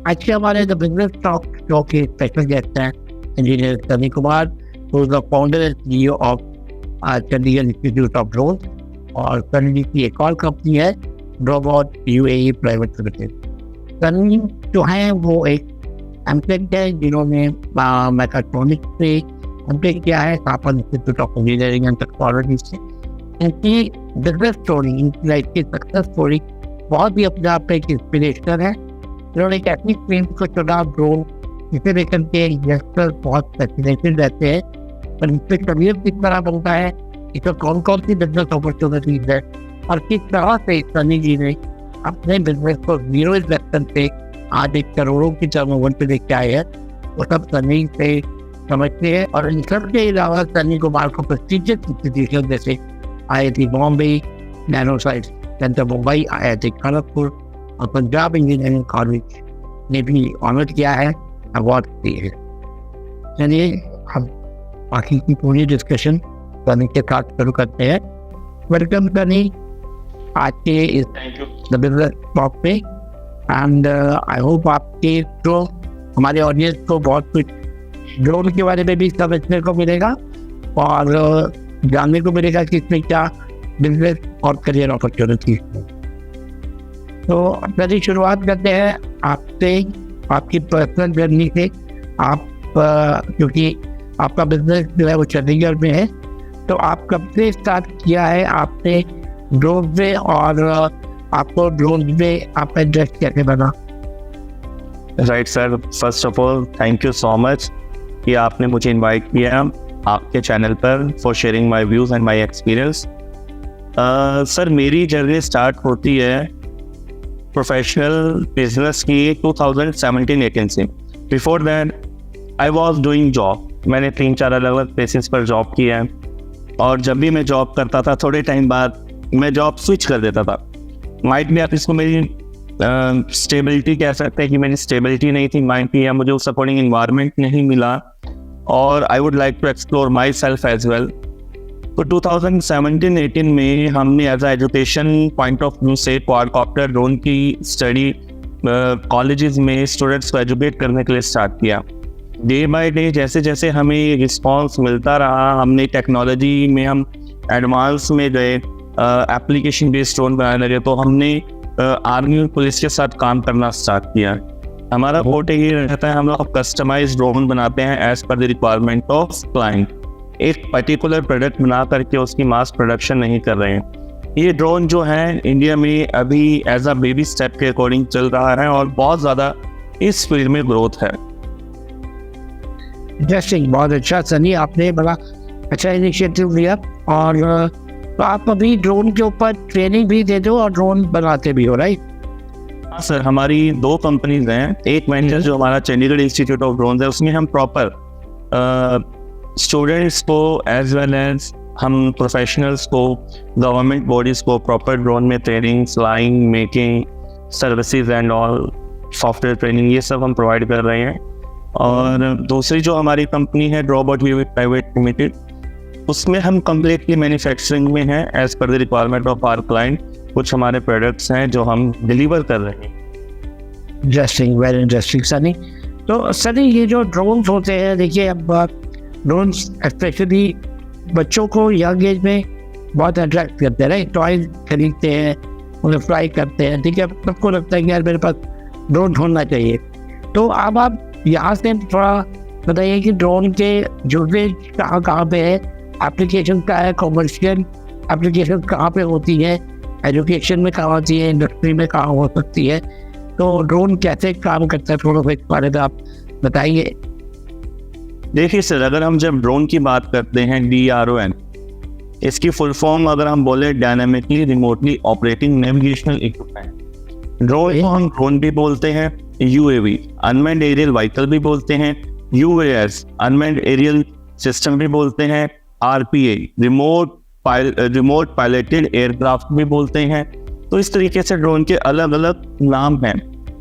आज के हमारे द बिजनेस टॉक शो के स्पेशल गेस्ट हैं engineer Sunny Kumar, who is the founder and CEO of Chandigarh institute of drone, और सनी जी की एक और कंपनी है ड्रोबॉट यूएई प्राइवेट लिमिटेड। सनी जो है वो एक एमटेक है जिन्होंने मैकाट्रॉनिक्स से एमटेक किया है, Sapan institute of engineering and technology से। इनकी बिजनेस स्टोरी, इनकी लाइफ की सक्सेस स्टोरी बहुत ही अपने आप में एक इंस्पिरेशनल है। इन्होंने एक ऐसी फील्ड को चुना ड्रोन, जिसे लेकर के यंगस्टर्स बहुत फैसिनेटेड रहते हैं, पर इस पर करियर किस तरह बनता है, इसमें कौन कौन सी बिजनेस अपॉर्चुनिटीज है, और किस तरह से सनी जी ने अपने बिजनेस को जीरो इन्वेस्टमेंट से आज एक करोड़ों की टर्नओवर पे लेके आए हैं, वो सब सनी से समझते हैं। और इन सब के अलावा सनी कुमार को प्रेस्टीजियस इंस्टीट्यूशन जैसे IIT Bombay, nano science centre Mumbai, IIT Kharagpur और पंजाब इंजीनियरिंग कॉलेज ने भी ऑनर किया है, अवार्ड दिए हैं। चलिए हम बाकी की पूरी डिस्कशन सनी के साथ शुरू करते हैं। वेलकम सनी आज के इस द बिजनेस टॉक पे, एंड आई होप आपके जो हमारे ऑडियंस को बहुत कुछ ड्रोन के बारे में भी समझने को मिलेगा और जानने को मिलेगा कि इसमें क्या बिजनेस और करियर अपॉर्चुनिटी है। तो पहले शुरुआत करते हैं आपसे, आपकी पर्सनल जर्नी से। आप क्योंकि आपका बिजनेस जो है वो चंडीगढ़ में है, तो आप कब से स्टार्ट किया है आपने ड्रोन में, और आपको ड्रोन में आपका इंटरेस्ट कैसे बना? Right sir, first of all thank you so much कि आपने मुझे इनवाइट किया आपके चैनल पर for sharing my views and my experience. Sir मेरी जर्नी स्टार्ट होती है प्रोफेशनल बिजनेस की 2017-18 से। Before that I was doing job, मैंने 3-4 अलग अलग प्लेसेस पर जॉब किया है, और जब भी मैं जॉब करता था थोड़े टाइम बाद मैं जॉब स्विच कर देता था। माइट में आप इसको मेरी स्टेबिलिटी कह सकते हैं कि मेरी स्टेबिलिटी नहीं थी माइंड की, या मुझे उस अकॉर्डिंग इन्वायरमेंट नहीं मिला, और I would like to explore myself as well. तो 2017-18 में हमने as a education point of view से क्वाडकॉप्टर ड्रोन की स्टडी कॉलेजेस में स्टूडेंट्स को एजुकेट करने के लिए स्टार्ट किया। डे बाय डे जैसे जैसे हमें रिस्पॉन्स मिलता रहा, हमने टेक्नोलॉजी में हम एडवांस में गए, एप्लीकेशन बेस्ड ड्रोन बनाने लगे, तो हमने आर्मी और पुलिस के साथ काम करना स्टार्ट किया। हमारा मोटो ये रहता है, हम लोग कस्टमाइज ड्रोन बनाते हैं as per the requirement of client. एक पर्टिकुलर प्रोडक्ट बना करके उसकी मास प्रोडक्शन नहीं कर रहे हैं। ये ड्रोन जो है इंडिया में अभी एज अ बेबी स्टेप के अकॉर्डिंग चल रहा है, और बहुत ज़्यादा इस फील्ड में ग्रोथ है। इंटरेस्टिंग, बहुत अच्छा सनी, आपने बड़ा अच्छा इनिशिएटिव लिया। और तो आप अभी ड्रोन के ऊपर ट्रेनिंग भी देते हो और ड्रोन बनाते भी हो, राइट? हाँ सर, हमारी 2 कंपनीज हैं। एक वेंचर जो हमारा चंडीगढ़ इंस्टीट्यूट ऑफ ड्रोन है, उसमें हम प्रॉपर स्टूडेंट्स को एज वेल एज हम प्रोफेशनल्स को, गवर्नमेंट बॉडीज को प्रॉपर ड्रोन में training, flying, making, services and all, software training, ये सब हम प्रोवाइड कर रहे हैं। और दूसरी जो हमारी कंपनी है ड्रोबॉट यूएई प्राइवेट लिमिटेड, उसमें हम कम्प्लीटली मैन्युफैक्चरिंग में हैं as per the requirement of our client. कुछ हमारे प्रोडक्ट्स हैं जो हम डिलीवर कर रहे हैं। Interesting, very interesting Sunny. तो सनी, ये जो ड्रोन्स होते हैं, देखिए अब ड्रोन्स स्पेशली बच्चों को यंग एज में बहुत अट्रैक्ट करते हैं, राइट? टॉयज खरीदते हैं, उन्हें फ्लाई करते हैं, ठीक है, सबको लगता है कि यार मेरे पास ड्रोन होना चाहिए। तो अब आप यहाँ से थोड़ा बताइए कि ड्रोन के यूजेज कहाँ पे है, एप्लीकेशन क्या है, कॉमर्शियल एप्लीकेशन कहाँ पे होती है, एजुकेशन में कहाँ होती है, इंडस्ट्री में कहाँ हो सकती है, तो ड्रोन कैसे काम करता है, थोड़ा सा इस बारे में आप बताइए। देखिए सर, अगर हम जब ड्रोन की बात करते हैं DRON, इसकी फुल फॉर्म अगर हम बोले dynamically remotely operating navigational equipment. Drone को हम ड्रोन भी बोलते हैं, UAV अनमैन्ड एरियल व्हीकल भी बोलते हैं, UAS अनमैन्ड एरियल सिस्टम भी बोलते हैं, RPA रिमोट पायलटेड एयरक्राफ्ट भी बोलते हैं। तो इस तरीके से ड्रोन के अलग अलग नाम हैं।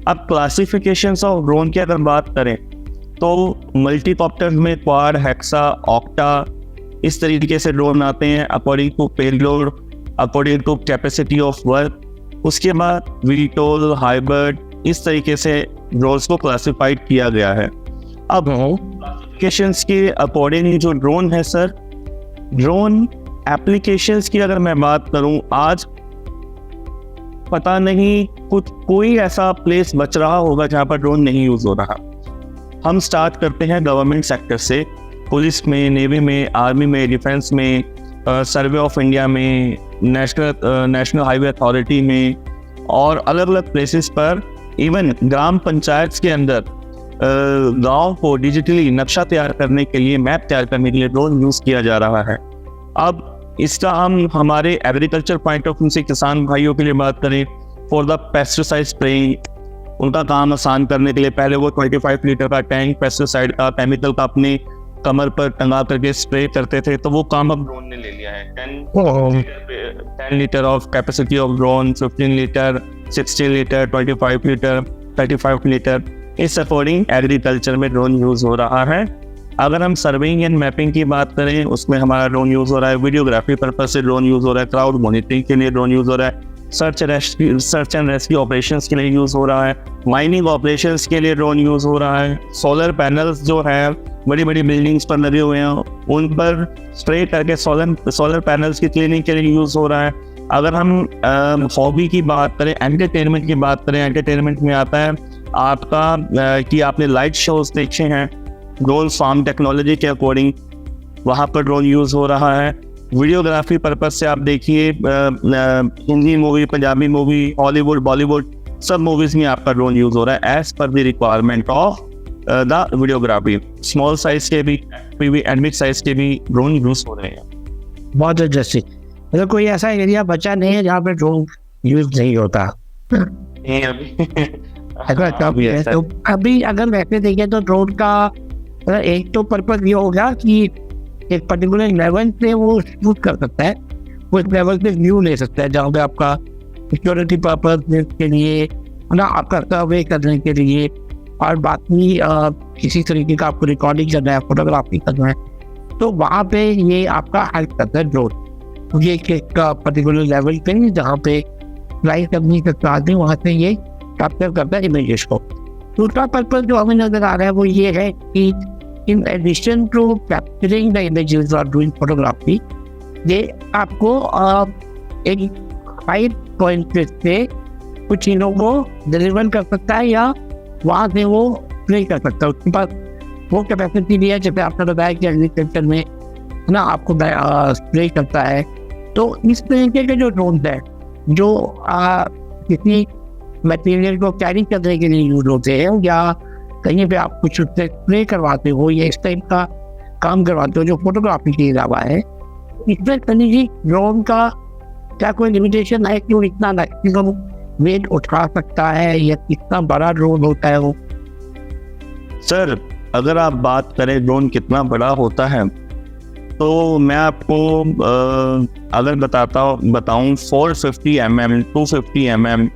अब क्लासिफिकेशंस ऑफ ड्रोन की अगर बात करें तो मल्टीकॉप्टर में क्वाड, हेक्सा, ऑक्टा, इस तरीके से ड्रोन आते हैं according to payload, according to capacity of work. उसके बाद वीटोल, हाइब्रिड, इस तरीके से ड्रोन्स को क्लासिफाइड किया गया है। अब क्लासिफिकेशंस के अकॉर्डिंग जो ड्रोन है सर, ड्रोन एप्लीकेशंस की अगर मैं बात करूं, आज पता नहीं कोई ऐसा प्लेस बच रहा होगा जहां पर ड्रोन नहीं यूज हो रहा। हम स्टार्ट करते हैं गवर्नमेंट सेक्टर से, पुलिस में, नेवी में, आर्मी में, डिफेंस में, सर्वे ऑफ इंडिया में, नेशनल हाईवे अथॉरिटी में और अलग अलग प्लेसेस पर, इवन ग्राम पंचायत के अंदर गांव को डिजिटली नक्शा तैयार करने के लिए, मैप तैयार करने के लिए ड्रोन यूज किया जा रहा है। अब इसका हम हमारे एग्रीकल्चर पॉइंट ऑफ व्यू से किसान भाइयों के लिए बात करें, फॉर द पेस्टिसाइड स्प्रेइंग, उनका काम आसान करने के लिए पहले वो 25 लीटर का टैंक पेस्टिसाइड का, केमिकल का अपने कमर पर टंगा करके स्प्रे करते थे, तो वो काम अब ड्रोन ने ले लिया है। 10 litre of capacity of drone, 15 litre, 60 litre, 25 litre, 35 litre, इस अकॉर्डिंग एग्रीकल्चर में ड्रोन यूज हो रहा है। अगर हम सर्वेइंग एंड मैपिंग की बात करें, उसमें हमारा ड्रोन यूज हो रहा है। वीडियोग्राफी पर्पज से ड्रोन यूज हो रहा है। क्राउड मॉनिटरिंग के लिए ड्रोन यूज हो रहा है। सर्च एंड रेस्क्यू ऑपरेशंस के लिए यूज हो रहा है। माइनिंग ऑपरेशंस के लिए ड्रोन यूज हो रहा है। सोलर पैनल्स जो है बड़ी बड़ी बिल्डिंग्स पर लगे हुए हैं, उन पर स्प्रे करके सोलर पैनल्स की क्लीनिंग के लिए यूज हो रहा है। अगर हम हॉबी की बात करें, एंटरटेनमेंट की बात करें, एंटरटेनमेंट में आता है आपका कि आपने लाइट शोज देखे हैं, ड्रोन फार्म टेक्नोलॉजी के अकॉर्डिंग वहाँ पर ड्रोन यूज हो रहा है। वीडियोग्राफी पर्पज से आप देखिए, Hindi movie, Punjabi movie, Hollywood, Bollywood, सब मूवीज में आपका ड्रोन यूज हो रहा है as per the requirement of the videography. Small size के भी एंड बिग साइज के भी ड्रोन यूज हो रहे हैं। बहुत इंटरेस्टिंग। मतलब कोई ऐसा एरिया बचा नहीं है जहाँ पे ड्रोन यूज नहीं होता। तो अभी अगर वैसे देखें तो ड्रोन का एक तो पर्पज ये होगा कि एक पर्टिकुलर लेवल पे वो शूट कर सकता है, उस लेवल पे व्यू ले सकता है, जहाँ पे आपका सिक्योरिटी पर्पज के लिए ना, आपका सर्वे करने के लिए, और बाकी किसी तरीके का आपको रिकॉर्डिंग करना है, फोटोग्राफी करना है, तो वहाँ पे ये आपका हेल्प करता है ड्रोन। ये एक पर्टिकुलर लेवल पे जहाँ पे फ्लाई करनी सकता है, वहाँ से ये कैप्चर करता है इमेजेस को। दूसरा पर्पज जो हमें नजर आ रहा है वो ये है कि in addition to capturing the images or doing photography, ये आपको एक हाई पॉइंट पे कुछ चीज़ों को डिलीवर कर सकता है या वहाँ से वो प्ले कर सकता है। उसके पास वो कैपेसिटी भी है, जैसे आपने बताया कि एग्रीकल्चर में ना आपको स्प्रे करता है। तो इस तरीके के जो ड्रोन है जो किसी मटेरियल को कैरी करने के लिए यूज होते हैं या कहीं पे आप कुछ उससे स्प्रे करवाते हो या इस टाइप का काम करवाते हो जो फोटोग्राफी के अलावा है, इसमें कहीं ड्रोन का क्या कोई लिमिटेशन है कि वो इतना मैक्सिमम वेट उठा सकता है या कितना बड़ा ड्रोन होता है वो? सर, अगर आप बात करें ड्रोन कितना बड़ा होता है, तो मैं आपको अगर बताऊं 450 mm, 250 mm,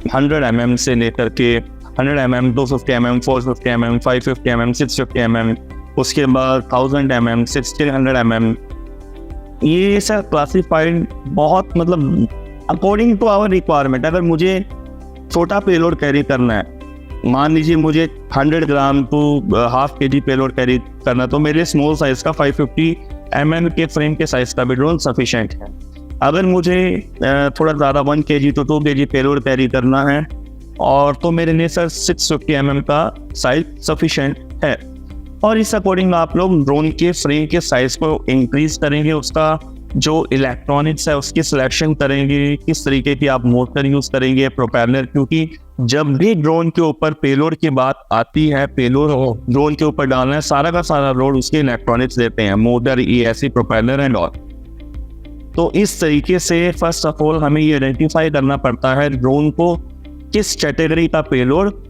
100 mm से लेकर के 100 mm, 250 mm, 450 mm, 550 mm, 650 mm, उसके बाद 1000 mm, 1600 mm, ये सब क्लासिफाइड बहुत, मतलब अकॉर्डिंग टू आवर रिक्वायरमेंट। अगर मुझे छोटा पेलोड कैरी करना है, मान लीजिए मुझे 100 gram to half kg payload carry करना, तो मेरे स्मॉल साइज का 550 mm के फ्रेम के साइज का भी ड्रोन सफिशिएंट है। अगर मुझे थोड़ा ज़्यादा 1 kg to 2 kg payload carry करना है और तो मेरे लिए सर 650 mm का साइज सफिशिएंट है। और इस अकॉर्डिंग आप लोग ड्रोन के फ्रेम के साइज को इंक्रीज करेंगे, उसका जो इलेक्ट्रॉनिक्स है उसकी सिलेक्शन करेंगे, किस तरीके की आप मोटर यूज करेंगे, प्रोपेलर, क्योंकि जब भी ड्रोन के ऊपर पेलोड की बात आती है, पेलोड ड्रोन के ऊपर डालना है, सारा का सारा लोड उसके इलेक्ट्रॉनिक्स देते हैं, motor, ESC, propeller and all. तो इस तरीके से फर्स्ट ऑफ ऑल हमें ये आइडेंटिफाई करना पड़ता है ड्रोन को किस कैटेगरी का पेलोड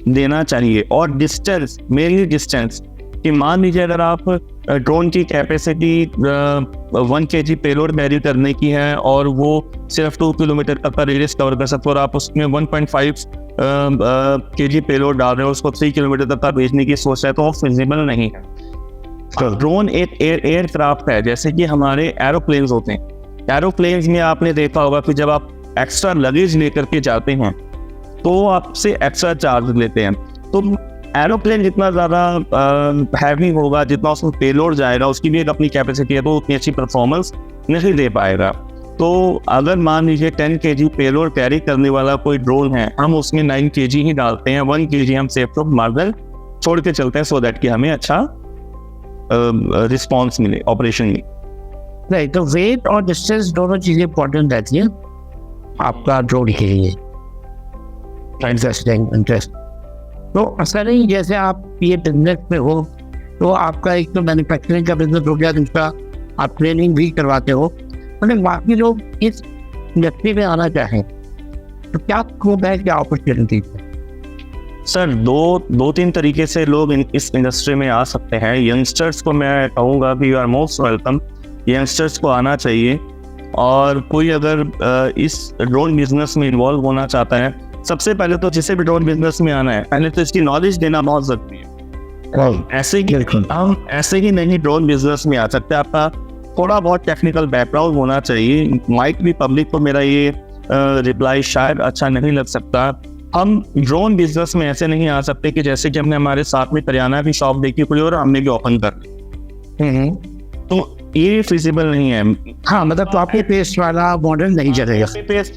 देना चाहिए। और डिस्टेंस, मेनली डिस्टेंस, कि मान लीजिए अगर आप ड्रोन की कैपेसिटी 1 kg पेलोड कैरी करने की है और वो सिर्फ 2 किलोमीटर तक का रेडियस कवर कर सकते हो और आप उसमें 1.5 kg पेलोड डाल रहे हो, उसको 3 किलोमीटर तक का भेजने की सोच है, तो वो फिजिबल नहीं है। ड्रोन एक एयरक्राफ्ट है, जैसे कि हमारे एरोप्लेन्स होते हैं। एरोप्लेन्स में आपने देखा होगा कि जब आप एक्स्ट्रा लगेज लेकर के जाते हैं तो आपसे एक्स्ट्रा चार्ज लेते हैं। तो एरोप्लेन जितना ज़्यादा हैवी होगा, जितना उसमें पेलोड जाएगा, उसकी भी एक अपनी कैपेसिटी है, तो उतनी अच्छी परफॉर्मेंस नहीं दे पाएगा। तो अगर मान लीजिए 10 kg पेलोड कैरी करने वाला कोई ड्रोन है, हम उसमें 9 kg ही डालते हैं, 1 kg हम सेफ ऑफ मार्जिन छोड़ के चलते हैं, सो दैट कि हमें अच्छा रिस्पॉन्स मिले ऑपरेशन में। नहीं, तो वेट और डिस्टेंस दोनों चीजें इंपॉर्टेंट रहती है आपका ड्रोन के लिए। इंटरेस्ट तो ऐसा नहीं जैसे आप ये बिजनेस में हो तो आपका एक तो मैन्युफैक्चरिंग का बिजनेस हो गया, दूसरा आप ट्रेनिंग भी करवाते हो, मतलब बाकी लोग इस इंडस्ट्री में आना चाहें तो क्या स्कोप है, क्या अपॉर्चुनिटी है? सर दो तीन तरीके से लोग इस इंडस्ट्री में आ सकते हैं। यंगस्टर्स को मैं कहूँगा कि you are most welcome, youngsters को आना चाहिए। और कोई अगर इस ड्रोन बिजनेस में इन्वॉल्व होना चाहता है, सबसे पहले तो जिसे भी ड्रोन बिजनेस में आना है, पहले तो इसकी नॉलेज देना बहुत जरूरी है। हम ऐसे ही नहीं ड्रोन बिजनेस में आ सकते, आपका थोड़ा बहुत टेक्निकल बैकग्राउंड होना चाहिए। माइट भी पब्लिक को मेरा ये रिप्लाई शायद अच्छा नहीं लग सकता। हम ड्रोन बिजनेस में ऐसे नहीं आ सकते कि जैसे कि हमने हमारे साथ में करियाना की शॉप देखी कोई और हमने भी ओपन कर ली, तो ये फिजिबल नहीं है। हाँ, मतलब कॉपी पेस्ट वाला मॉडल नहीं चलेगा।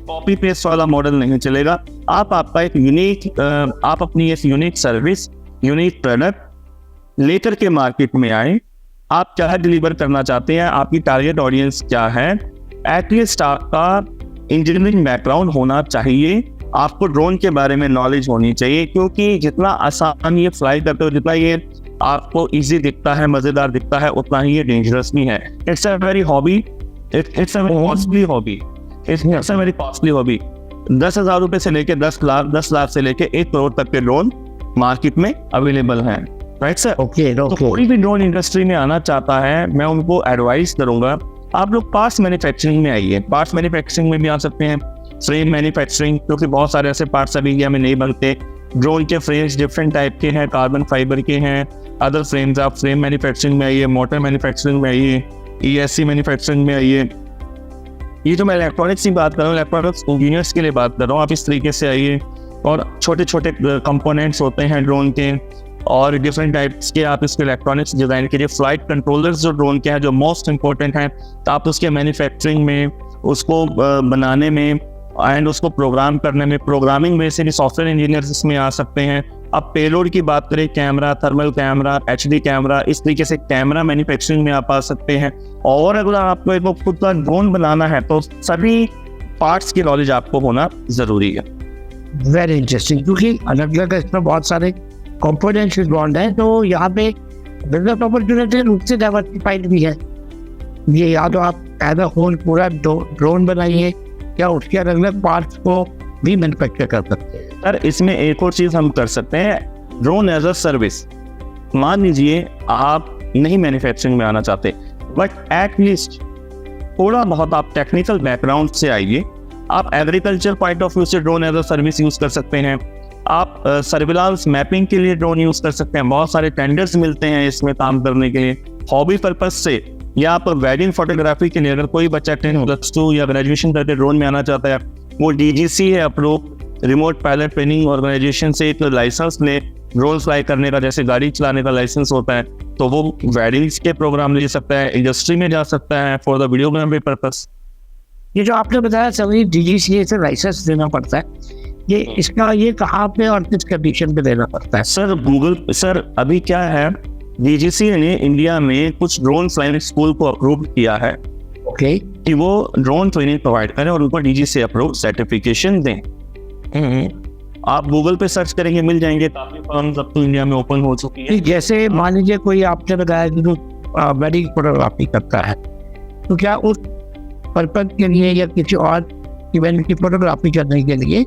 कॉपी पेस्ट वाला मॉडल नहीं चलेगा। आपका एक यूनिक, आप अपनी एक यूनिक सर्विस, यूनिक प्रोडक्ट लेकर के मार्केट में आए। आप क्या डिलीवर करना चाहते हैं, आपकी टारगेट ऑडियंस क्या है, एटलीस्ट आपका इंजीनियरिंग बैकग्राउंड होना चाहिए, आपको ड्रोन के बारे में नॉलेज होनी चाहिए। क्योंकि जितना आसान ये फ्लाई करते हो, जितना ये आपको इजी दिखता है, मजेदार दिखता है, उतना ही ये डेंजरस भी है। It's a very hobby, it's a very costly hobby, it's a very costly hobby. 10,000 रुपए से लेके 10 लाख से लेके 1 करोड़ तक के ड्रोन मार्केट में अवेलेबल हैं। Right sir? ओके। तो कोई भी ड्रोन इंडस्ट्री में आना चाहता है, मैं उनको एडवाइस करूंगा, आप लोग पार्ट्स मैन्युफैक्चरिंग में आइए। पार्ट्स मैन्युफैक्चरिंग में भी आ सकते हैं, फ्रेम मैन्युफैक्चरिंग, क्योंकि बहुत सारे ऐसे पार्ट्स अभी इंडिया में नहीं बनते। ड्रोन के फ्रेम्स डिफरेंट टाइप के हैं, कार्बन फाइबर के हैं, अदर फ्रेम्स। आप फ्रेम मैन्युफैक्चरिंग में आइए, मोटर मैन्युफैक्चरिंग में आइए, ESC मैन्युफैक्चरिंग में आइए। ये जो मैं इलेक्ट्रॉनिक्स की बात कर रहा हूँ, इलेक्ट्रॉनिक्स इंजीनियर्स के लिए बात कर रहा हूँ, आप इस तरीके से आइए। और छोटे छोटे कंपोनेंट्स होते हैं ड्रोन के, और डिफरेंट टाइप्स के आप इसके इलेक्ट्रॉनिक्स डिजाइन के लिए। फ्लाइट कंट्रोलर्स जो ड्रोन के हैं, जो मोस्ट इंपॉर्टेंट हैं, तो आप उसके मैन्युफैक्चरिंग में, उसको बनाने में एंड उसको प्रोग्राम करने में, प्रोग्रामिंग में से भी सॉफ्टवेयर इंजीनियर्स इसमें आ सकते हैं। अब पेलोड की बात करें, camera, thermal camera, HD camera, इस तरीके से कैमरा मैन्युफैक्चरिंग में आप आ सकते हैं। और अगर आपको एक खुद का ड्रोन बनाना है तो सभी पार्ट्स की नॉलेज आपको होना जरूरी है। वेरी इंटरेस्टिंग, क्योंकि अलग अलग इसमें बहुत सारे कंपोनेंट्स इन्वॉल्व हैं, तो यहाँ पे बिजनेस अपॉर्चुनिटी रूप से डाइवर्सिफाइड भी है। ये या तो आप एज अ होल पूरा ड्रोन बनाइए, या उसके अलग अलग पार्ट्स को भी मैन्युफैक्चर कर सकते हैं। सर इसमें एक और चीज हम कर सकते हैं, ड्रोन एज अ सर्विस। मान लीजिए आप नहीं मैन्युफैक्चरिंग में आना चाहते, बट एटलीस्ट थोड़ा बहुत आप टेक्निकल बैकग्राउंड से आइए। आप एग्रीकल्चर पॉइंट ऑफ व्यू से drone as a service use कर सकते हैं। आप सर्विलांस मैपिंग के लिए ड्रोन यूज कर सकते हैं, बहुत सारे टेंडर्स मिलते हैं इसमें काम करने के लिए। हॉबी पर्पज से, या आप वेडिंग फोटोग्राफी के लिए, अगर कोई बच्चा 10+2 या ग्रेजुएशन करके ड्रोन में आना चाहता है, वो DGC है approve, remote pilot training organisation से एक लाइसेंस ले ड्रोन फ्लाई करने का, जैसे गाड़ी चलाने का लाइसेंस होता है, तो वो वेडिंग्स के प्रोग्राम ले सकता है, इंडस्ट्री में जा सकता है फॉर द वीडियोग्राफी पर्पस। ये जो आपने बताया सभी DGCA से लाइसेंस देना पड़ता है, ये इसका ये कहाँ पे और किस कंडीशन पे देना पड़ता है? सर अभी क्या है, DGCA ने इंडिया में कुछ ड्रोन फ्लाइंग स्कूल को अप्रूव किया है, ओके, कि वो ड्रोन ट्रेनिंग प्रोवाइड करें और उनको DGCA अप्रूव सर्टिफिकेशन दें। आप गूगल पे सर्च करेंगे, मिल जाएंगे, काफी फर्म्स अब तो इंडिया में ओपन हो चुकी है। जैसे मान लीजिए कोई आपने बताया कि जो वेडिंग फोटोग्राफी करता है, तो क्या उस पर्पज के लिए या किसी और इवेंट की फोटोग्राफी करने के लिए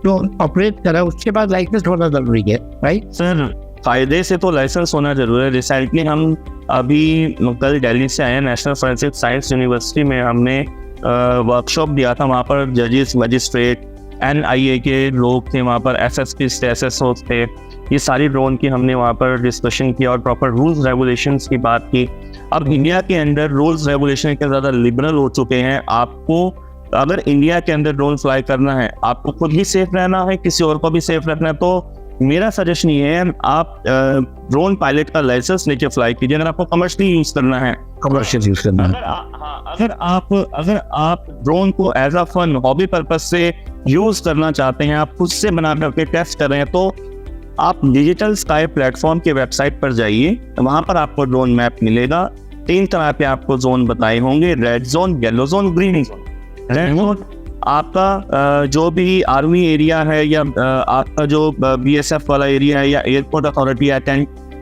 जो ऑपरेट करा, उसके बाद लाइसेंस होना जरूरी है, राइट? सर फायदे से तो लाइसेंस होना जरूरी है। रिसेंटली हम अभी कल दिल्ली से आए, नेशनल फोरेंसिक साइंस यूनिवर्सिटी में हमने वर्कशॉप दिया था। वहाँ पर जजेस, मजिस्ट्रेट, NIA के लोग थे, वहाँ पर SSP थे, SSO थे। ये सारी ड्रोन की हमने वहाँ पर डिस्कशन किया और प्रॉपर रूल्स रेगुलेशंस की बात की। अब इंडिया के अंदर रूल्स रेगुलेशन इतने ज़्यादा लिबरल हो चुके हैं, आपको अगर इंडिया के अंदर ड्रोन फ्लाई करना है, आपको खुद भी सेफ रहना है, किसी और को भी सेफ रखना है, तो मेरा सजेशन ये है आप ड्रोन पायलट का लाइसेंस लेके फ्लाई कीजिए। अगर आपको कमर्शियली यूज करना है, कमर्शियल यूज करना है, अगर आप ड्रोन को as a fun hobby purpose से यूज करना चाहते हैं, आप खुद से बना करके टेस्ट कर रहे हैं, तो आप डिजिटल स्काई प्लेटफॉर्म की वेबसाइट पर जाइए। वहां पर आपको ड्रोन मैप मिलेगा। 3 तरह के आपको जोन बताए होंगे, red zone, yellow zone, green zone. Red zone आपका जो भी आर्मी एरिया है या आपका जो BSF वाला एरिया है या एयरपोर्ट अथॉरिटी है,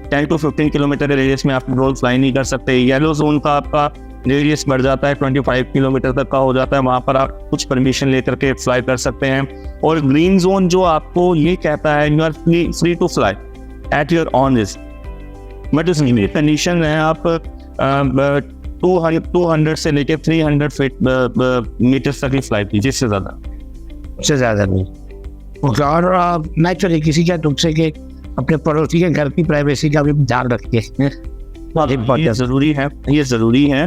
10 to 15 किलोमीटर रेडियस में आप ड्रोन फ्लाई नहीं कर सकते। येलो जोन का आपका रेडियस बढ़ जाता है, 25 किलोमीटर तक का हो जाता है, वहां पर आप कुछ परमिशन लेकर के फ्लाई कर सकते हैं। और ग्रीन जोन जो आपको ये कहता है you are free to fly at your own risk, but उसकी कंडीशन है आप 200 से लेके 300 फीट मीटर तक ही फ्लाई कीजिए, इससे ज़्यादा नहीं। और मैं चलिए किसी का तुमसे कि अपने पड़ोसी के घर की प्राइवेसी का भी ध्यान रखिए, ये ज़रूरी है।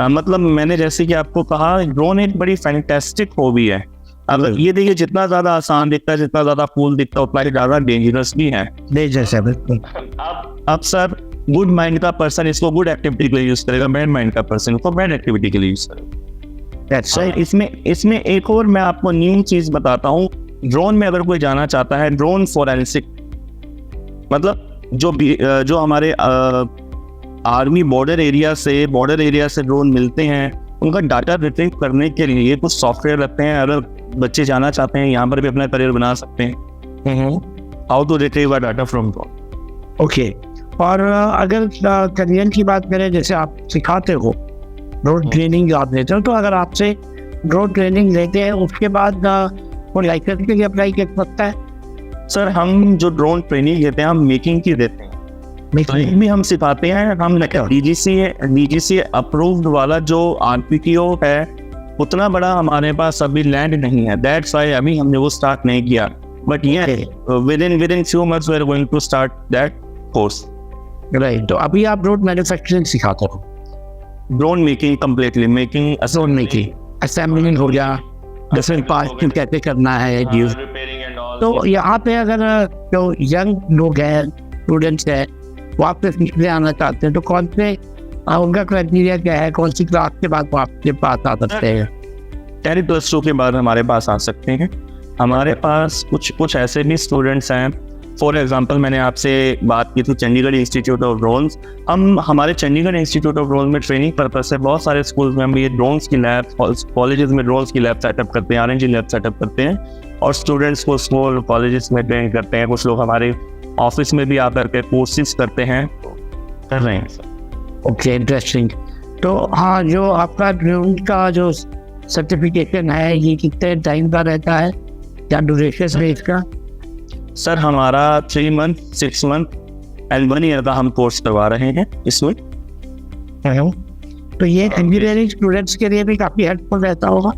मतलब मैंने जैसे कि आपको कहा, ड्रोन एक बड़ी फैंटास्टिक हॉबी है। अगर ये देखिए, जितना ज़्यादा आसान दिखता है, जितना ज़्यादा कूल दिखता है, उतना ही ज़्यादा डेंजरस भी है। बिल्कुल। अब सर, गुड माइंड का पर्सन इसको गुड एक्टिविटी के लिए यूज करेगा, बैड माइंड का पर्सन इसको बैड एक्टिविटी के लिए यूज करेगा। इसमें एक और मैं आपको न्यू चीज बताता हूँ। ड्रोन में अगर कोई जाना चाहता है, ड्रोन फोरेंसिक, मतलब जो हमारे आर्मी बॉर्डर एरिया से ड्रोन मिलते हैं, उनका डाटा रिट्रीव करने के लिए कुछ सॉफ्टवेयर रखते हैं। अगर बच्चे जाना चाहते हैं, यहाँ पर भी अपना करियर बना सकते हैं। How to retrieve data from drone. Okay. और अगर करियर की बात करें, जैसे आप सिखाते हो, ड्रोन ट्रेनिंग आप देते हो, तो अगर आपसे ड्रोन ट्रेनिंग लेते हैं उसके बाद वो लाइसेंस के लिए अप्लाई कर सकता है? सर, हम जो ड्रोन ट्रेनिंग देते हैं, हम मेकिंग की देते हैं, मेकिंग भी हम सिखाते हैं। हम DGCA अप्रूव्ड वाला जो RPTO है, उतना बड़ा हमारे पास अभी लैंड नहीं है, दैट्स व्हाई अभी हमने वो स्टार्ट नहीं किया। But within few months we are going to start that course। Right. तो अभी आप ड्रोन मैन्युफैक्चरिंग सिखाते हो? Drone making, completely making, assembling हो गया, डिफरेंट पार्ट्स कैसे करना है, तो यहाँ पे अगर जो यंग लोग हैं, स्टूडेंट्स हैं, वो आपसे सीखने आना चाहते हैं, तो कौन से उनका क्राइटेरिया क्या है, कौन सी क्लास के बाद वो आपके पास आ सकते हैं? 10+2 के बाद हमारे पास आ सकते हैं। हमारे पास कुछ ऐसे भी स्टूडेंट्स हैं, फॉर एग्जांपल मैंने आपसे बात की थी चंडीगढ़ इंस्टीट्यूट ऑफ ड्रोन्स। हमारे चंडीगढ़ इंस्टीट्यूट ऑफ ड्रोन में ट्रेनिंग पर्पस से बहुत सारे स्कूल्स में हम ये ड्रोन्स की लैब, कॉलेजेस में ड्रोन्स की लैब सेटअप करते हैं, R&D लैब सेटअप करते हैं, और स्टूडेंट्स को स्कूल कॉलेजेस में ट्रेन करते हैं। कुछ लोग हमारे ऑफिस में भी आकर के कोर्सेज करते हैं, कर रहे हैं सर। Okay, interesting. तो हाँ, जो आपका ड्रोन का जो सर्टिफिकेशन है, ये कितने टाइम का रहता है, क्या ड्यूरेशन है इसका? सर, हमारा 3 month, 6 month एंड 1 year का हम कोर्स करवा रहे हैं इसमें। तो ये इंजीनियरिंग स्टूडेंट्स के लिए भी काफ़ी हेल्पफुल रहता होगा?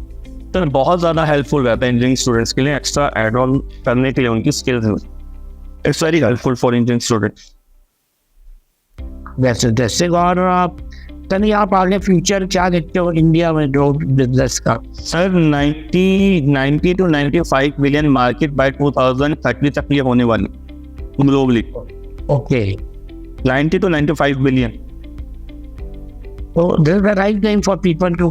सर, बहुत ज़्यादा हेल्पफुल रहता है इंजीनियरिंग स्टूडेंट्स के लिए, एक्स्ट्रा एड ऑन करने के लिए उनकी skills. It's very helpful for engineering students. वैसे जैसे, और आप आगे फ्यूचर क्या देखते हो इंडिया में ड्रोन बिजनेस का? Sir, 90 to 95 billion market by 2030 तक ये होने वाली globally. Okay, 90 to 95 billion. So this is the right time for people to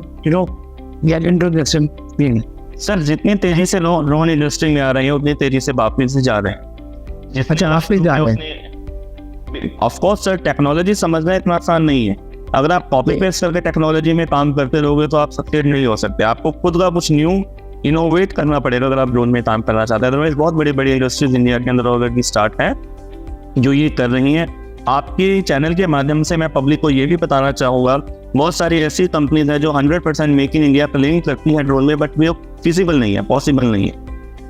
get into this field. Sir, जितनी तेजी से ड्रोन इंडस्ट्री में आ रहे हैं, उतनी तेजी से वापस जा रहे हैं। अच्छा, वापस जा रहे हैं। ऑफ कोर्स सर, टेक्नोलॉजी समझना इतना आसान नहीं है। अगर आप कॉपी पेस्ट करके टेक्नोलॉजी में काम करते रहोगे तो आप सक्सेस नहीं हो सकते। आपको खुद का कुछ न्यू इनोवेट करना पड़ेगा अगर आप ड्रोन में काम करना चाहते हैं। अदरवाइज बहुत बड़ी बड़ी इंडस्ट्रीज इंडिया के अंदर ऑलरेडी स्टार्ट है जो ये कर रही हैं। आपके चैनल के माध्यम से मैं पब्लिक को ये भी बताना चाहूँगा, बहुत सारी ऐसी कंपनीज हैं जो 100% मेक इन इंडिया क्लेम करती हैं ड्रोन में, बट वो फिजिबल नहीं है, पॉसिबल नहीं है,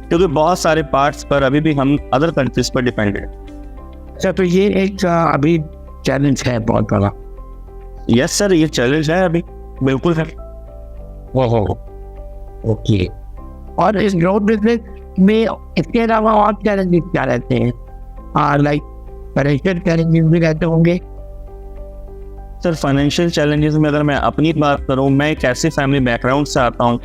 क्योंकि बहुत सारे पार्ट्स पर अभी भी हम अदर कंट्रीज पर डिपेंडेड हैं। अच्छा, तो ये एक अभी चैलेंज है बहुत बड़ा। यस सर, ये चैलेंज है अभी, बिल्कुल है। ओके। और इस ड्रोन बिजनेस में इसके अलावा और चैलेंजेस क्या रहते हैं? लाइक फाइनेंशियल चैलेंजेस भी रहते होंगे? सर, फाइनेंशियल चैलेंजेस में अगर मैं अपनी बात करूं, मैं एक ऐसी फैमिली बैकग्राउंड से आता हूं,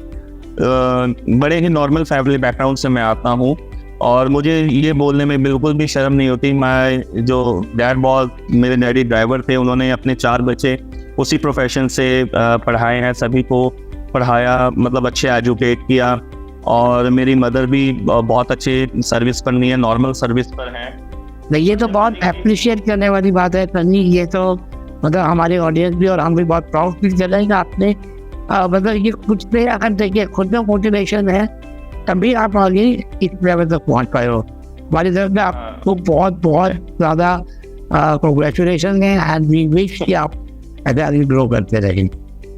बड़े ही नॉर्मल फैमिली बैकग्राउंड से मैं आता हूँ और मुझे ये बोलने में बिल्कुल भी शर्म नहीं होती। मैं जो मेरे डैडी ड्राइवर थे, उन्होंने अपने 4 बच्चे उसी प्रोफेशन से पढ़ाए हैं, सभी को पढ़ाया, मतलब अच्छे एजुकेट किया। और मेरी मदर भी बहुत अच्छे सर्विस पर नहीं है, नॉर्मल सर्विस पर है। नहीं, ये तो बहुत अप्रिशिएट करने वाली बात है सनी। ये तो मतलब हमारे ऑडियंस भी और हम भी बहुत प्राउड फील कर रहे हैं कि आपने मतलब ये कुछ नहीं, अगर देखिए खुद में मोटिवेशन है तभी आप आगे इस लेवल तक पहुँच पाए हो। हमारी तरफ से आपको बहुत बहुत ज़्यादा कांग्रेचुलेशन है एंड वी विश कि आप ऐसे आगे ग्रो करते रहें।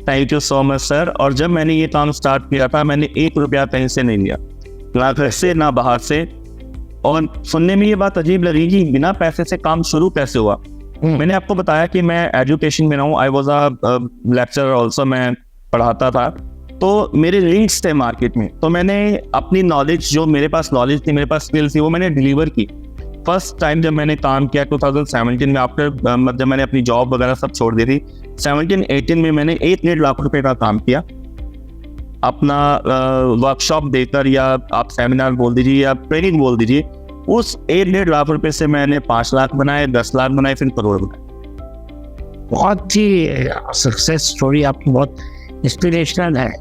Thank you so much sir. और जब मैंने ये काम स्टार्ट किया था, मैंने 1 रुपया कहीं से नहीं लिया, ना घर से ना बाहर से। और सुनने में ये बात अजीब लगेगी, बिना पैसे से काम शुरू कैसे हुआ। मैंने आपको बताया कि मैं एजुकेशन में रहा हूँ, I was a lecturer also, मैं पढ़ाता था। तो मेरे लिंक्स थे मार्केट में, तो मैंने अपनी नॉलेज, जो मेरे पास नॉलेज थी, मेरे पास स्किल्स थी, वो मैंने डिलीवर की। फर्स्ट टाइम जब मैंने काम किया 2017 में, आफ्टर जब मैंने अपनी जॉब वगैरह सब छोड़ दी थी, 17-18 में मैंने 1.5 लाख रुपए का काम किया अपना वर्कशॉप देकर, या आप सेमिनार बोल दीजिए या ट्रेनिंग बोल दीजिए। उस 1.5 लाख रुपए से मैंने 5 लाख बनाए, 10 लाख बनाए, फिर करोड़ बनाए। बहुत ही सक्सेस स्टोरी आपकी, बहुत इंस्पिरेशनल है।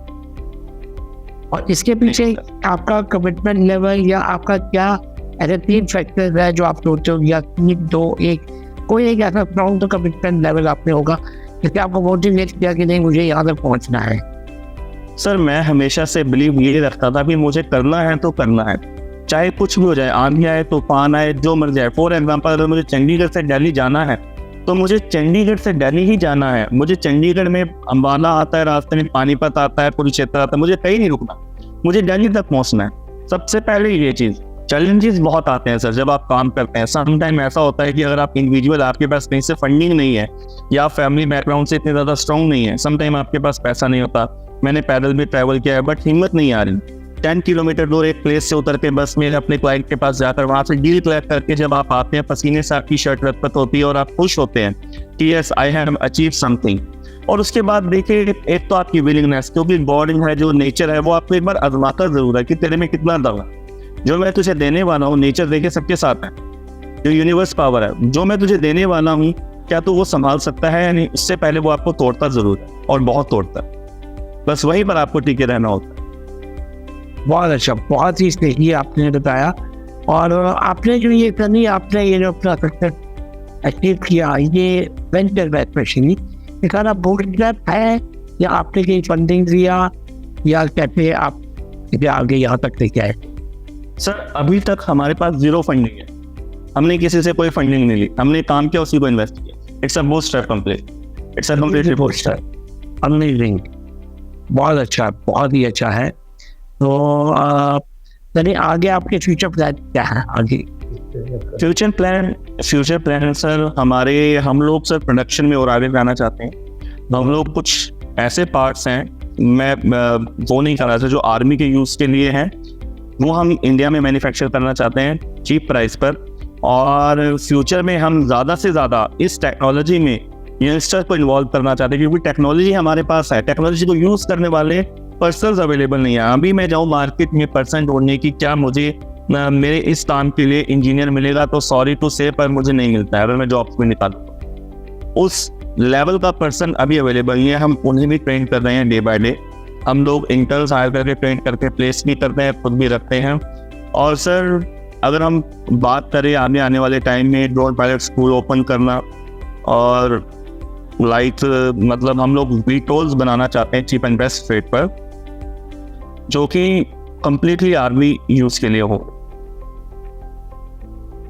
और इसके पीछे आपका कमिटमेंट लेवल या आपका क्या ऐसे 3 फैक्टर्स है जो आप सोचते हो, या 3, 2, 1, कोई एक ऐसा स्ट्रॉन्ग तो कमिटमेंट लेवल आप में होगा जिससे आपको मोटिवेट किया कि नहीं मुझे यहाँ तक पहुँचना है? सर मैं हमेशा से बिलीव ये रखता था कि मुझे करना है तो करना है, चाहे कुछ भी हो जाए, आंधी आए, तूफान आए, जो मर जाए। फॉर एग्जाम्पल, अगर मुझे चंडीगढ़ से दिल्ली जाना है तो मुझे चंडीगढ़ से दिल्ली ही जाना है। मुझे चंडीगढ़ में अम्बाला आता है, रास्ते में पानीपत आता है, कुरुक्षेत्र आता है, मुझे कहीं नहीं रुकना, मुझे दिल्ली तक पहुंचना है। सबसे पहले ये चीज। चैलेंजेस बहुत आते हैं सर जब आप काम करते हैं। समटाइम ऐसा होता है कि अगर आप इंडिविजुअल, आपके पास कहीं से फंडिंग नहीं है या फैमिली बैकग्राउंड से इतने ज्यादा स्ट्रॉन्ग नहीं है, समटाइम आपके पास पैसा नहीं होता। मैंने पैदल भी ट्रैवल किया है, बट हिम्मत नहीं आ रही। 10 किलोमीटर दूर एक प्लेस से उतर के बस में अपने क्लाइंट के पास जाकर वहां से डील कलेक्ट करके जब आप आते हैं, पसीने से आपकी शर्ट लथपथ होती है और आप खुश होते हैं कि yes I have achieve something. और उसके बाद देखिए, एक तो आपकी विलिंगनेस, क्योंकि बॉडी है, जो नेचर है, वो आपको एक बार आजमाता जरूर है कि तेरे में कितना दम है। जो मैं तुझे देने वाला हूँ, नेचर देखिए सबके साथ है, जो यूनिवर्स पावर है, जो मैं तुझे देने वाला हूँ क्या तू वो संभाल सकता है या नहीं, उससे पहले वो आपको तोड़ता जरूर है और बहुत तोड़ता है। बस वहीं पर आपको टिके रहना होता है। बहुत अच्छा, बहुत ही सही आपने बताया। और आपने जो ये करनी, आपने ये जो अपना सक्सेस अचीव किया, ये वेंचर में स्पेशली एक बूटस्ट्रैप है या आपने कहीं फंडिंग लिया या कैसे आप आगे यहाँ तक लेके आए? सर अभी तक हमारे पास 0 फंडिंग है, हमने किसी से कोई फंडिंग नहीं ली, हमने काम किया उसी को इन्वेस्ट किया। It's a bootstrap complete, it's a completely bootstrap. Amazing, बहुत अच्छा, बहुत ही अच्छा है। तो चलिए आगे आपके फ्यूचर प्लान क्या है? आगे फ्यूचर प्लान सर हम लोग सर प्रोडक्शन में और आगे जाना चाहते हैं। तो हम लोग कुछ ऐसे पार्ट्स हैं, मैं वो नहीं कर रहा था, जो आर्मी के यूज़ के लिए हैं, वो हम इंडिया में मैन्युफैक्चर करना चाहते हैं चीप प्राइस पर। और फ्यूचर में हम ज़्यादा से ज़्यादा इस टेक्नोलॉजी में यंगस्टर को इन्वॉल्व करना चाहते हैं, क्योंकि टेक्नोलॉजी हमारे पास है, टेक्नोलॉजी को यूज़ करने वाले पर्सन्स अवेलेबल नहीं है। अभी मैं जाऊँ मार्केट में पर्सन ढूंढने की, क्या मुझे मेरे इस काम के लिए इंजीनियर मिलेगा, तो सॉरी टू से पर मुझे नहीं मिलता है अगर मैं जॉब में निकालूँ। उस लेवल का पर्सन अभी अवेलेबल नहीं है, हम उन्हें भी ट्रेन कर रहे हैं डे बाय डे। हम लोग इंटर्न्स हायर करके ट्रेन करके प्लेस भी करते हैं, खुद भी रखते हैं। और सर अगर हम बात करें आगे आने वाले टाइम में, ड्रोन पायलट स्कूल ओपन करना, और मतलब हम लोग वीटोल्स बनाना चाहते हैं चीप एंड बेस्ट रेट पर, जो कि कंप्लीटली आर्मी यूज के लिए हो।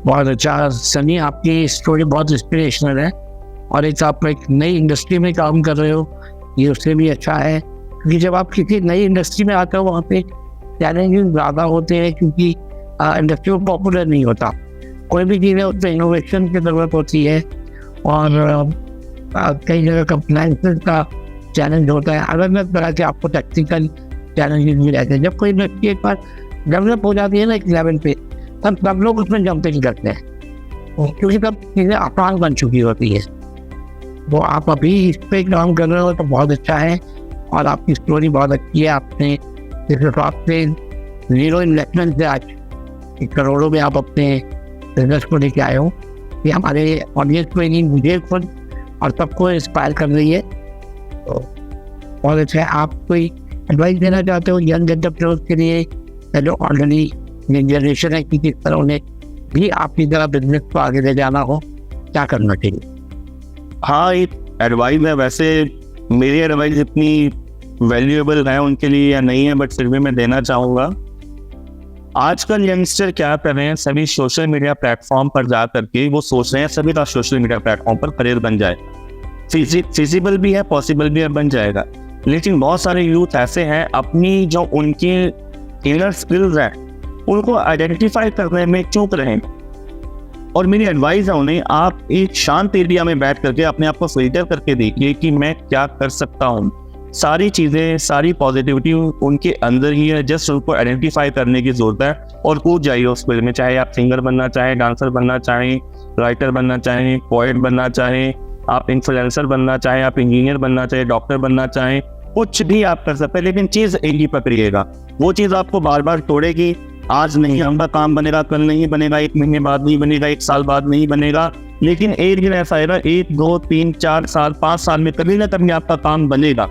बहुत अच्छा सनी, आपकी स्टोरी बहुत इंस्पिरेशनल है। और एक आप एक नई इंडस्ट्री में काम कर रहे हो, ये उससे भी अच्छा है, क्योंकि जब आप किसी नई इंडस्ट्री में आते हो वहाँ पे चैलेंजेस ज़्यादा होते हैं, क्योंकि इंडस्ट्री में पॉपुलर नहीं होता। कोई भी चीज़ है उसमें इनोवेशन की ज़रूरत होती है, और कई जगह कंप्लायंसेस का चैलेंज होता है, अलग अलग तरह के आपको टेक्निकल चैलेंजेस भी रहते हैं। जब कोई इंडस्ट्री एक बार डेवलप हो जाती है ना एक लेवल पे, तब सब लोग उसमें जंपिंग करते हैं, क्योंकि तब चीज़ें आसान बन चुकी होती है। तो आप अभी इस पर काम कर रहे हो तो बहुत अच्छा है, और आपकी स्टोरी बहुत अच्छी है। आपने जिस हिसाब से 0 इन्वेस्टमेंट से आज करोड़ों में आप अपने बिजनेस को लेके आए हो, ये हमारे ऑडियंस को नहीं, मुझे खुद और सबको इंस्पायर कर रही है। तो बहुत अच्छा है। आप कोई एडवाइस देना चाहते हो यंग एंटरप्रेन्योर्स के लिए, जो ऑलरेडी जनरेशन है कि किस तरह उन्हें भी आपकी तरह बिजनेस को आगे ले जाना हो, क्या करना चाहिए? हाँ, एक एडवाइस है। वैसे मेरी एडवाइस इतनी वैल्यूएबल है उनके लिए या नहीं है, बट फिर भी मैं देना चाहूँगा। आजकल यंगस्टर क्या कर रहे हैं, सभी सोशल मीडिया प्लेटफॉर्म पर जा करके वो सोच रहे हैं सभी का सोशल मीडिया प्लेटफॉर्म पर करियर बन जाए। फिजिबल भी है, पॉसिबल भी है, बन जाएगा। लेकिन बहुत सारे यूथ ऐसे हैं अपनी जो उनके इनर स्किल्स हैं उनको आइडेंटिफाई करने में चूक रहे हैं। और मेरी एडवाइस है उन्हें, आप एक शांत एरिया में बैठ करके अपने आप को फिल्टर करके देखिए कि मैं क्या कर सकता हूँ। सारी चीज़ें, सारी पॉजिटिविटी उनके अंदर ही है, जस्ट उनको आइडेंटिफाई करने की ज़रूरत है और कूद जाइए उस फील्ड में। चाहे आप सिंगर बनना चाहें, डांसर बनना चाहें, राइटर बनना चाहें, पोएट बनना चाहें, आप इन्फ्लुएंसर बनना चाहें, आप इंजीनियर बनना चाहें, डॉक्टर बनना चाहें, कुछ भी आप कर सकते हैं। लेकिन चीज़ एक ही पकड़िएगा, वो चीज़ आपको बार बार तोड़ेगी। आज नहीं आपका काम बनेगा, कल नहीं बनेगा, 1 महीने बाद नहीं बनेगा, 1 साल बाद नहीं बनेगा, लेकिन एक दिन ऐसा आएगा 1, 2, 3, 4 साल, 5 साल में कभी ना कभी आपका काम बनेगा।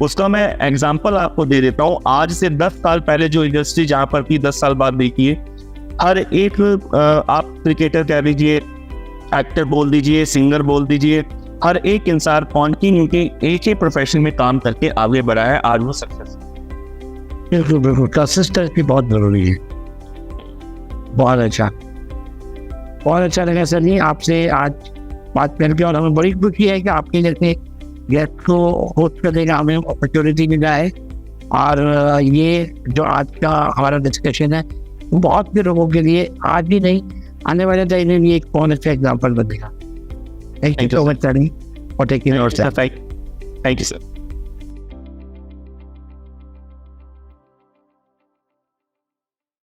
उसका मैं एग्जांपल आपको दे देता हूँ। आज से 10 साल पहले जो इंडस्ट्री जहाँ पर थी, 10 साल बाद देखिए, हर एक आप क्रिकेटर कह लीजिए, एक्टर बोल दीजिए, सिंगर बोल दीजिए, हर एक इंसान कॉन्टिन्यूटी एक ही प्रोफेशन में काम करके आगे बढ़ा है, आज वो सक्सेस। बिल्कुल बिल्कुल, कंसिस्टेंसी बहुत जरूरी है। बहुत अच्छा लगा सर जी आपसे आज बात करके, और हमें बड़ी खुशी है कि आपके जैसे गेस्ट को होस्ट करने का हमें अपॉर्चुनिटी मिला है। और ये जो आज का हमारा डिस्कशन है वो बहुत से लोगों के लिए आज ही नहीं, आने वाले टाइम में भी एक बहुत अच्छा एग्जाम्पल बनेगा। Thank you so much sir for taking our time. Thank you sir.